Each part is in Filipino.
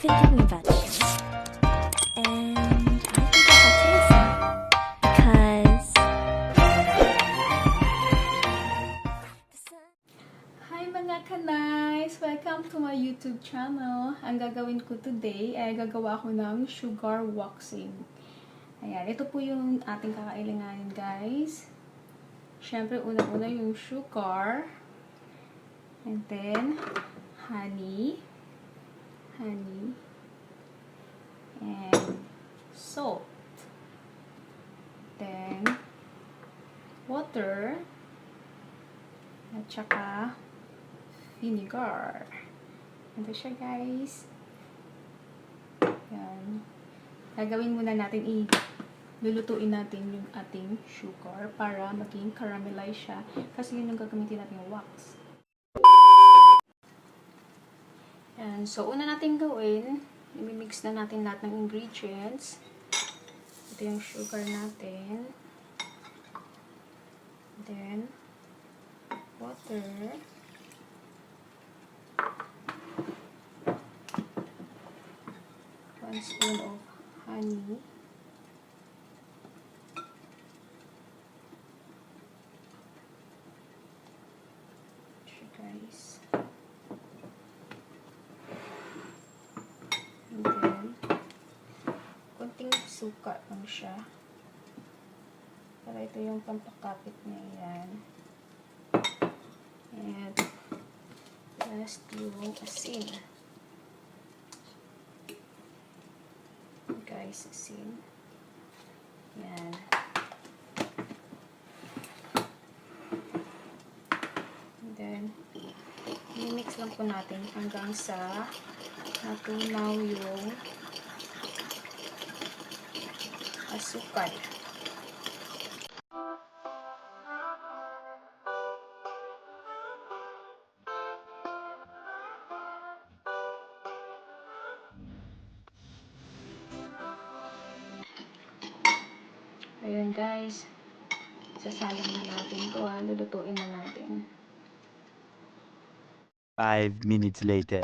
thinking about you. And I think about you because Hi mga kanais! Welcome to my YouTube channel. Ang gagawin ko today ay gagawa ko ng sugar waxing. Ayan, ito po yung ating kakailanganin guys. Siyempre, una-una yung sugar. And then, honey. And salt. Then, water. At saka, vinegar. Ito siya guys. Yan. Gagawin muna natin, lulutuin natin yung ating sugar para maging caramelize siya. Kasi yun yung gagamitin natin yung wax. Yan. So, una natin gawin, imimix na natin lahat ng ingredients. Ito yung sugar natin. Then, water. One spoon of honey. Guys. And then, konting suka lang siya. Para ito yung pampakapit niya yan. And, last yung asin. Guys, asin. Yan. And then, i-mix lang po natin hanggang sa natunaw yung asukal. Ayun guys, sasalang na natin ito lulutuin na natin. 5 minutes later.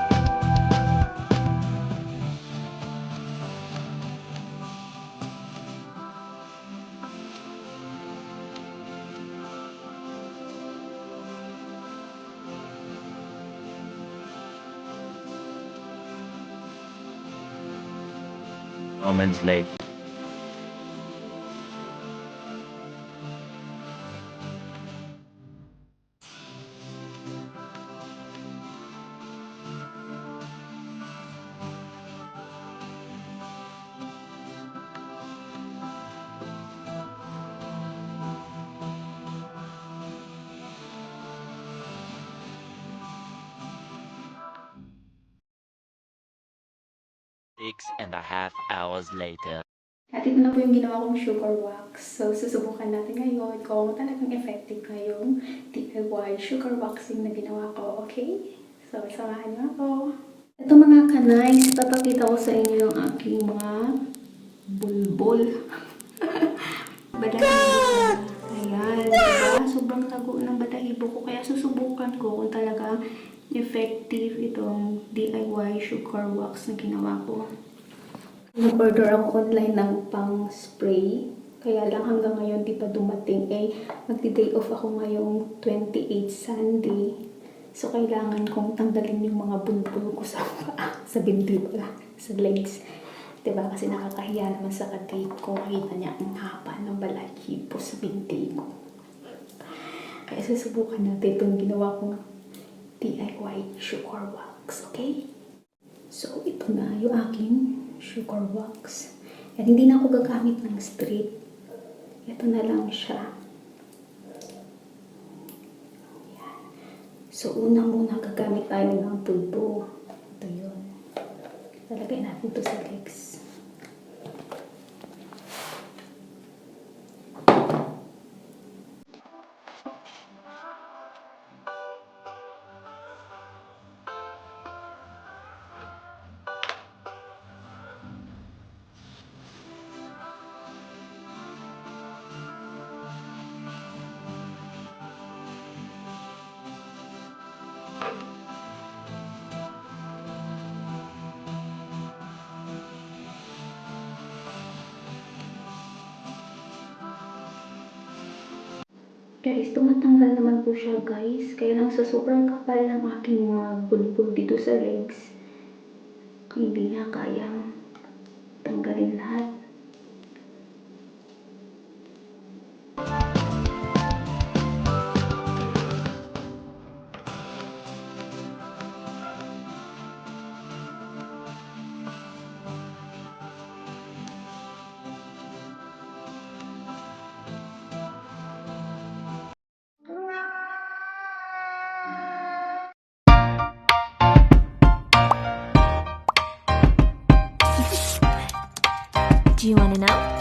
Moments later. Six and a half hours later. At ito na po yung ginawa kong sugar wax. So, susubukan natin ngayon kung talagang effective na yung DIY sugar waxing na ginawa ko. Okay? So, samahan niyo ako. Ito mga kanay, papakita ko sa inyo yung aking mga bulbol. Balahibo ko. Ayan, diba? Sobrang tago ng balahibo ko. Kaya susubukan ko kung talagang effective itong DIY sugar wax na ginawa ko. Nag-order ako online ng pang-spray. Kaya lang hanggang ngayon di pa dumating. Magdi-day off ako ngayong 28 Sunday. So, kailangan kong tanggalin yung mga bulbul ko sa paa. Sa binti pala. Sa legs. Diba? Kasi nakakahiya naman sa kadate ko. Makita niya ang haba ng balahibo sa binti ko. Kaya susubukan natin itong ginawa kong DIY sugar wax. Okay? So, ito na yung aking sugar wax. At hindi na ako gagamit ng straight. Ito na lang siya. Ayan. So, una muna gagamit tayo ng pulbo. Ito yun. Talagay natin ito sa legs. Guys, tumatanggal naman po siya guys. Kaya lang sa sobrang kapal ng aking mga bulbul dito sa legs, hindi niya kayang tanggalin lahat. Do you want to know?